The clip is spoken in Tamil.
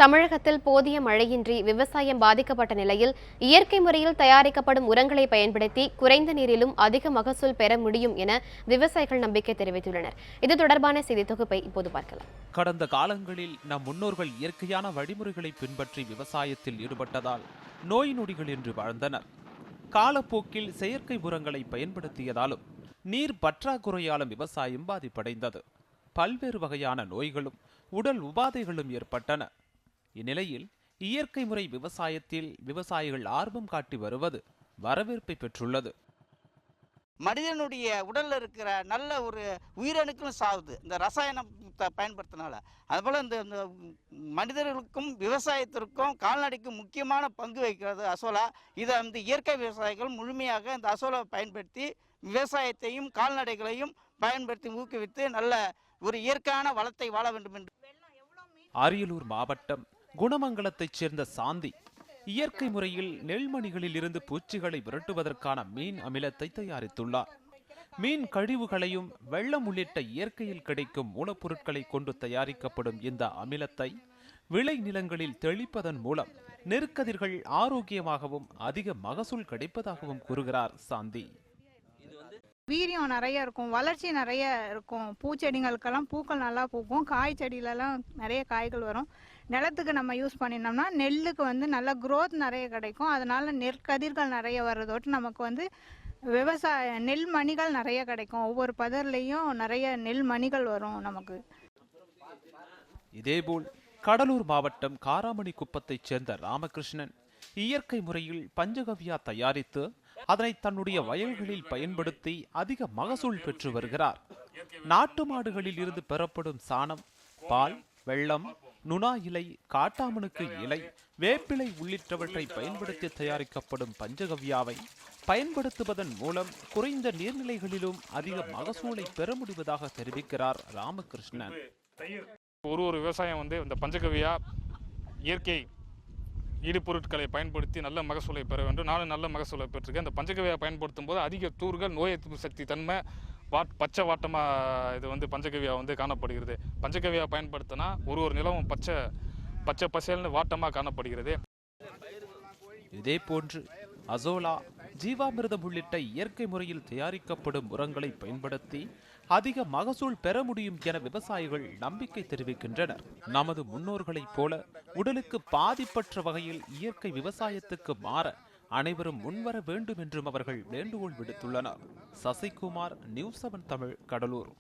தமிழகத்தில் போதிய மழையின்றி விவசாயம் பாதிக்கப்பட்ட நிலையில் இயற்கை முறையில் தயாரிக்கப்படும் உரங்களை பயன்படுத்தி குறைந்த நீரிலும் அதிக மகசூல் பெற முடியும் என விவசாயிகள் நம்பிக்கை தெரிவித்துள்ளனர். இது தொடர்பான செய்தி தொகுப்பை இப்போது பார்க்கலாம். கடந்த காலங்களில் நம் முன்னோர்கள் இயற்கையான வழிமுறைகளை பின்பற்றி விவசாயத்தில் ஈடுபட்டதால் நோய் நொடிகள் என்று வாழ்ந்தனர். காலப்போக்கில் செயற்கை உரங்களை பயன்படுத்தியதாலும் நீர் பற்றாக்குறையாலும் விவசாயம் பாதிப்படைந்தது. பல்வேறு வகையான நோய்களும் உடல் உபாதைகளும் ஏற்பட்டன. இந்நிலையில் இயற்கை முறை விவசாயத்தில் விவசாயிகள் ஆர்வம் காட்டி வருவது வரவேற்பை பெற்றுள்ளது. மனிதனுடைய உடல்ல இருக்கிற நல்ல ஒரு உயிரணுக்களும் சாகுது இந்த ரசாயனம் பயன்படுத்தினால. அதுபோல இந்த மனிதர்களுக்கும் விவசாயத்திற்கும் கால்நடைக்கும் முக்கியமான பங்கு வகிக்கிறது அசோலா. இதை இந்த இயற்கை விவசாயிகள் முழுமையாக இந்த அசோலாவை பயன்படுத்தி விவசாயத்தையும் கால்நடைகளையும் பயன்படுத்தி ஊக்குவித்து நல்ல ஒரு இயற்கையான வளத்தை வாழ வேண்டும் என்று. அரியலூர் மாவட்டம் குணமங்கலத்தைச் சேர்ந்த சாந்தி இயற்கை முறையில் நெல்மணிகளில் இருந்து பூச்சிகளை விரட்டுவதற்கான மீன் அமிலத்தை தயாரித்துள்ளார். மீன் கழிவுகளையும் வெள்ளம் உள்ளிட்ட இயற்கையில் கிடைக்கும் மூலப்பொருட்களை கொண்டு தயாரிக்கப்படும் இந்த அமிலத்தை விளை நிலங்களில் தெளிப்பதன் மூலம் நெற்கதிர்கள் ஆரோக்கியமாகவும் அதிக மகசூல் கிடைப்பதாகவும் கூறுகிறார் சாந்தி. வீரியம் நிறைய இருக்கும், வளர்ச்சி நிறைய இருக்கும். பூச்செடிகளுக்கெல்லாம் பூக்கள் நல்லா பூக்கும், காய் செடியிலலாம் நிறைய காய்கள் வரும். நிலத்துக்கு நம்ம யூஸ் பண்ணினோம்னா நெல்லுக்கு நல்ல குரோத் நிறைய கிடைக்கும். அதனால நெற்கதிர்கள் நிறைய வர்றதோட்டு நமக்கு நெல் மணிகள் நிறைய கிடைக்கும். ஒவ்வொரு பதர்லையும் நிறைய நெல் மணிகள் வரும் நமக்கு. இதேபோல் கடலூர் மாவட்டம் காராமணி குப்பத்தைச் சேர்ந்த ராமகிருஷ்ணன் இயற்கை முறையில் பஞ்சகவ்யா தயாரித்து அதனை தன்னுடைய வயல்களில் பயன்படுத்தி அதிக மகசூல் பெற்று வருகிறார். நாட்டு மாடுகளில் இருந்து பெறப்படும் சாணம், பால், வெள்ளம், நுணா இலை, காட்டாமணுக்கு இலை, வேப்பிலை உள்ளிட்டவற்றை பயன்படுத்தி தயாரிக்கப்படும் பஞ்சகவ்யாவை பயன்படுத்துவதன் மூலம் குறைந்த நீர்நிலைகளிலும் அதிக மகசூலை பெற முடிவதாக தெரிவிக்கிறார் ராமகிருஷ்ணன். ஒரு விவசாயம் இந்த பஞ்சகவ்யா இயற்கை ஈடுபொருட்களை பயன்படுத்தி நல்ல மகசூலை பெற வேண்டும். நானும் நல்ல மகசூலை பெற்றிருக்கேன். இந்த பஞ்சகவ்யா பயன்படுத்தும் போது அதிக தூர்கள், நோய் எதிர்ப்பு சக்தி தன்மை, பச்சை வாட்டமாக இது பஞ்சகவ்யா காணப்படுகிறது. பஞ்சகவ்யா பயன்படுத்தினா ஒரு நிலமும் பச்சை பசேல்னு வாட்டமாக காணப்படுகிறது. இதே போன்று அசோலா, ஜீவாமிர்தம் உள்ளிட்ட இயற்கை முறையில் தயாரிக்கப்படும் உரங்களை பயன்படுத்தி அதிக மகசூல் பெற முடியும் என விவசாயிகள் நம்பிக்கை தெரிவிக்கின்றனர். நமது முன்னோர்களைப் போல உடலுக்கு பாதிப்பற்ற வகையில் இயற்கை விவசாயத்துக்கு மாற அனைவரும் முன்வர வேண்டும் என்றும் அவர்கள் வேண்டுகோள் விடுத்துள்ளனர். சசிகுமார், நியூஸ் 7 தமிழ், கடலூர்.